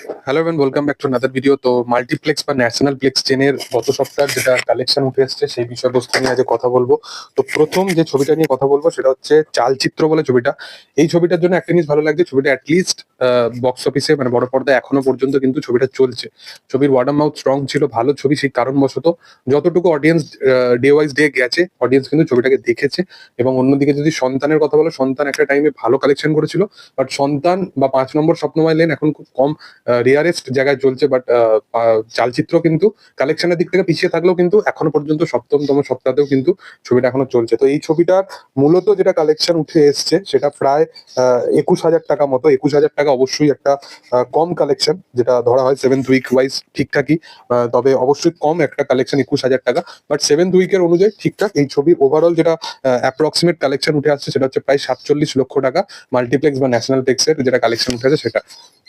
Hello everyone, welcome back to another video. তো multiplex বা national প্লেক্স চেনের গত সপ্তাহের যেটা কালেকশন উঠে এসেছে সেই বিষয়বস্তু নিয়ে আজ কথা বলবো। তো প্রথম যে ছবিটা নিয়ে কথা বলবো সেটা হচ্ছে চালচিত্র বলে ছবিটা। এই ছবিটার জন্য একটা জিনিস ভালো লাগছে, ছবিটা অ্যাটলিস্ট বক্স অফিসে মানে বড় পর্দায় এখনো পর্যন্ত কিন্তু ছবিটা চলছে। ছবির ওয়ার্ড অফ মাউথ স্ট্রং ছিল, ভালো ছবি, সেই কারণবশত যতটুকু অডিয়েন্স ডে ওয়াইজ ডে গেছে অডিয়েন্স কিন্তু ছবিটাকে দেখেছে। এবং অন্যদিকে যদি সন্তানের কথা বলো, সন্তান একটা টাইমে ভালো কালেকশন করেছিল, বাট সন্তান বা 5 নম্বর স্বপ্নময় লেন এখন খুব কম রেয়ারেস্ট জায়গায় চলছে। বাট চালচিত্র কিন্তু কালেকশনের দিক থেকে পিছিয়ে থাকলেও কিন্তু এখনো পর্যন্ত সপ্তমতম সপ্তাহেও কিন্তু ছবিটা এখনো চলছে। তো এই ছবিটার মূলত যেটা কালেকশন উঠে এসছে সেটা প্রায় 21,000 টাকা মতো। 21,000 টাকা অবশ্যই একটা কম কালেকশন, যেটা ধরা হয় সেভেন্থ উইক ওয়াইজ ঠিকঠাকই, তবে অবশ্যই কম একটা কালেকশন 21,000 টাকা। বাট সেভেন্থ উইকের অনুযায়ী ঠিকঠাক। এই ছবির ওভারঅল যেটা অ্যাপ্রক্সিমেট কালেকশন উঠে আসছে সেটা হচ্ছে প্রায় 47 লক্ষ টাকা মাল্টিপ্লেক্স বা ন্যাশনাল প্লেক্সের যেটা কালেকশন উঠে আছে সেটা।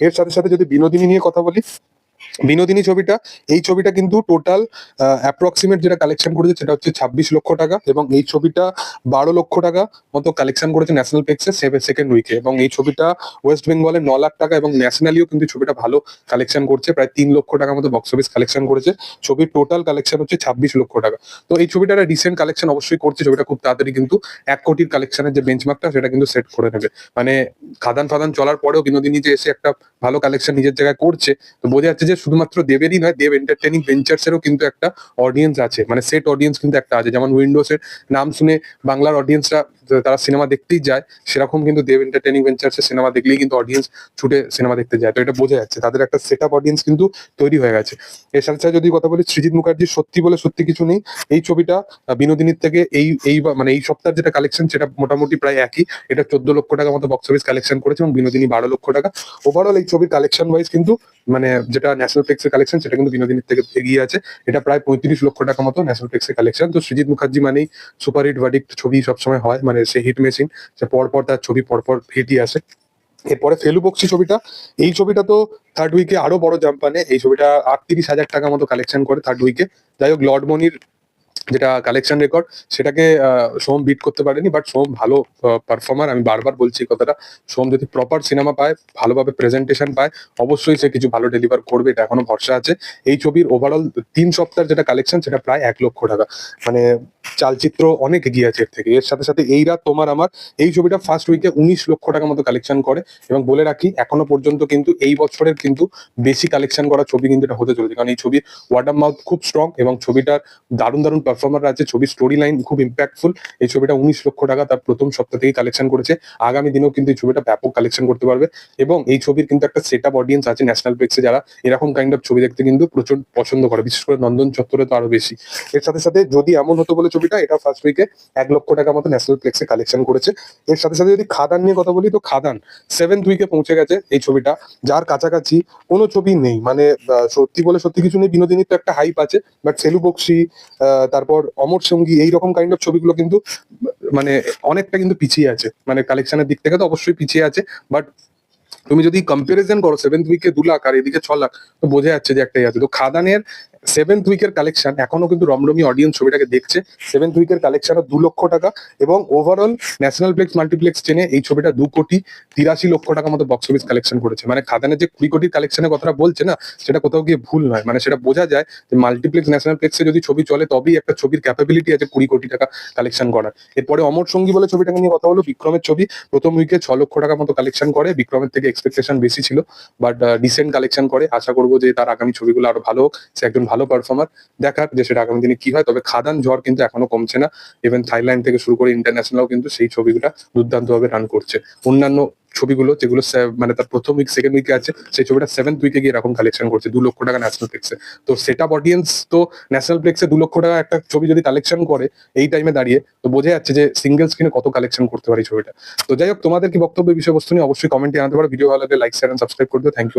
এর সাথে সাথে যদি বিনোদিনী নিয়ে কথা বলি, বিনোদিনী ছবিটা, এই ছবিটা কিন্তু টোটাল অ্যাপ্রক্সিমেট যেটা কালেকশন করেছে সেটা হচ্ছে 26 লক্ষ টাকা, এবং এই ছবিটা 12 লক্ষ টাকা মতো কালেকশন করেছে ন্যাশনাল প্লেক্সের সেকেন্ড উইকে। এবং এই ছবিটা ওয়েস্ট বেঙ্গলের 9 লাখ টাকা, এবং ন্যাশনালিও কিন্তু ছবিটা ভালো কালেকশন করছে, প্রায় 3 লক্ষ টাকা মতো বক্স অফিস কালেকশন করেছে। ছবির টোটাল কালেকশন হচ্ছে 26 লক্ষ টাকা। তো এই ছবিটা একটা রিসেন্ট কালেকশন অবশ্যই করছে, ছবিটা খুব তাড়াতাড়ি কিন্তু 1 কোটির কালেকশনের যে বেঞ্চমার্কটা সেটা কিন্তু সেট করে নেবে। মানে খাদান ফাদান চলার পরেও বিনোদিনী যে এসে একটা ভালো কালেকশন নিজের জায়গায় করছে, তো বোঝা যাচ্ছে যে শুধুমাত্র দেবেরই নয়, দেব এন্টারটেইনিং ভেঞ্চার্সেরও কিন্তু একটা অডিয়েন্স আছে, মানে সেট অডিয়েন্স কিন্তু একটা আছে। যেমন উইন্ডোজের নাম শুনে বাংলার অডিয়েন্সরা তারা সিনেমা দেখতেই যায়, সেরকম কিন্তু দেব এন্টারটেইনিং ভেঞ্চার্সের সিনেমা দেখলেই কিন্তু অডিয়েন্স ছুটে সিনেমা দেখতে যায়। তো এটা বোঝা যাচ্ছে তাদের একটা সেট আপ অডিয়েন্স কিন্তু তৈরি হয়ে গেছে। এর সাথে সাথে যদি কথা বলি সৃজিত মুখার্জির সত্যি বলে সত্যি কিছু নেই, এই ছবিটা বিনোদিনীর থেকে মানে এই সপ্তাহের যেটা কালেকশন সেটা মোটামুটি প্রায় একই। এটা 14 লক্ষ টাকা মতো বক্স অফিস কালেকশন করেছে, এবং বিনোদিনী 12 লক্ষ টাকা। ওভারঅল এই ছবির কালেকশন ওয়াইজ কিন্তু মানে যেটা ন্যাশনাল প্লেক্সের কালেকশন সেটা কিন্তু বিনোদিনীর থেকে এগিয়ে আছে। এটা প্রায় 35 লক্ষ টাকা মতো ন্যাশনাল প্লেক্সের কালেকশন। তো সৃজিত মুখার্জি মানেই সুপারহিট ভার্ডিক্ট ছবি সবসময় হয়, মানে সে হিট মেশিন, সে পরপর তার ছবি পরপর হিটই আসে। এরপরে ফেলু বক্সি ছবিটা, এই ছবিটা তো থার্ড উইকে আরো বড় জাম্প আনে। এই ছবিটা 38,000 টাকা মতো কালেকশন করে থার্ড উইকে। যাই হোক, লর্ড মনির যেটা কালেকশন রেকর্ড সেটাকে সোম বিট করতে পারেনি, বাট সোম ভালো পারফর্মার। আমি বারবার বলছি এই কথাটা, সোম যদি প্রপার সিনেমা পায়, ভালোভাবে প্রেজেন্টেশন পায়, অবশ্যই সে কিছু ভালো ডেলিভার করবে, এটা এখনো ভরসা আছে। এই ছবির ওভারঅল 3 সপ্তাহের যেটা কালেকশন সেটা প্রায় 1 লক্ষ টাকা। মানে চালচিত্র অনেক এগিয়ে আছে এর থেকে। এর সাথে সাথে এই রাত তোমার আমার, এই ছবিটা ফার্স্ট উইকে 19 লক্ষ টাকা মতো কালেকশন করে। এবং বলে রাখি এখনো পর্যন্ত কিন্তু এই বছরের কিন্তু বেশি কালেকশন করা ছবি কিন্তু এটা হতে চলেছে, কারণ এই ছবির ওয়ার্ড অফ মাউথ খুব স্ট্রং, এবং ছবিটার দারুণ দারুণ পারফর্মার আছে, ছবির স্টোরি লাইন খুব ইম্প্যাক্টফুল। এই ছবিটা 19 লক্ষ টাকা তার প্রথম সপ্তাহ থেকেই কালেকশন করেছে। আগামী দিনেও কিন্তু এই ছবিটা ব্যাপক কালেকশন করতে পারবে। এবং এই ছবির কিন্তু একটা সেট আপ অডিয়েন্স আছে ন্যাশনাল প্লেক্সে, যারা এরকম কাইন্ড অফ ছবি দেখতে কিন্তু প্রচুর পছন্দ করে, বিশেষ করে নন্দন চত্বরে তো আরো বেশি। এর সাথে সাথে যদি এমন হতো বলে ছবিটা, এটা ফার্স্ট উইকে 1 লক্ষ টাকা মতো ন্যাশনাল প্লেক্সে কালেকশন করেছে। এর সাথে সাথে যদি খাদান নিয়ে কথা বলি, তো খাদান সেভেন্থ উইকে পৌঁছে গেছে এই ছবিটা, যার কাছাকাছি কোনো ছবি নেই। মানে সত্যি বলে সত্যি কিছু নেই, বিনোদিনীর তো একটা হাইপ আছে, বাট ফেলু বক্সি, তারপর অমর সঙ্গী, এইরকম কাইন্ড অফ ছবিগুলো কিন্তু মানে অনেকটা কিন্তু পিছিয়ে আছে, মানে কালেকশনের দিক থেকে তো অবশ্যই পিছিয়ে আছে। বাট তুমি যদি কম্পারিজন করো সেভেন্থ উইকে 2 লাখ আর এদিকে 6 লাখ, তো বোঝা যাচ্ছে যে একটাই আছে। তো খাদানের সেভেন্থ উইকের কালেকশন এখনো কিন্তু রমরমি অডিয়েন্স ছবিটাকে দেখছে। সেভেন্থ উইকের কালেকশন 2 লক্ষ টাকা, এবং ওভারঅল ন্যাশনাল প্লেক্স মাল্টিপ্লেক্স চেনে এই ছবিটা 2,83,00,000 টাকা মতো বক্স অফিস কালেকশন করেছে। মানে খাদানের যে 20 কোটির কালেকশনের কথাটা বলছে না, সেটা কোথাও গিয়ে ভুল নয়। মানে সেটা বোঝা যায় যে মাল্টিপ্লেক্স ন্যাশনাল প্লেক্সে যদি ছবি চলে তবেই একটা ছবির ক্যাপাবিলিটি আছে 20 কোটি টাকা কালেকশন করার। এরপরে অমর সঙ্গী বলে ছবিটাকে নিয়ে কথা হলো, বিক্রমের ছবি, প্রথম উইকে 6 লক্ষ টাকা মতো কালেকশন করে। বিক্রমের থেকে এক্সপেকটেশন বেশি ছিল, বাট ডিসেন্ট কালেকশন করে। আশা করবো যে তার আগামী ছবিগুলো আরো ভালো হোক, সে একজন ভালো পারফর্মার। দেখার যে সেটা আগামী দিনে কি হয়। তবে খাদান জ্বর কিন্তু এখনো কমছে না, ইভেন থাইল্যান্ড থেকে শুরু করে ইন্টারন্যাশনালও কিন্তু সেই ছবিগুলো দুর্দান্ত ভাবে রান করছে। অন্যান্য ছবিগুলো যেগুলো মানে তার প্রথম উইক সেকেন্ড উইকে আছে, সেই ছবিটা সেভেন্থ উইকে গিয়ে এরকম কালেকশন করছে 2 লক্ষ টাকা ন্যাশনাল প্লেক্সে। তো সেট আপ অডিয়েন্স তো ন্যাশনাল প্লেক্সে 2 লক্ষ টাকা একটা ছবি যদি কালেকশন করে এই টাইমে দাঁড়িয়ে, তো বোঝা যাচ্ছে যে সিঙ্গেল স্ক্রিনে কত কালেকশন করতে পারে এই ছবিটা। তো যাই হোক, তোমাদের কি বক্তব্য বিষয়বস্তু নিয়ে অবশ্যই কমেন্টে জানাতে পারো। ভিডিও ভালো লাগলে লাইক শেয়ার এন্ড সাবস্ক্রাইব করে দিও। Thank you.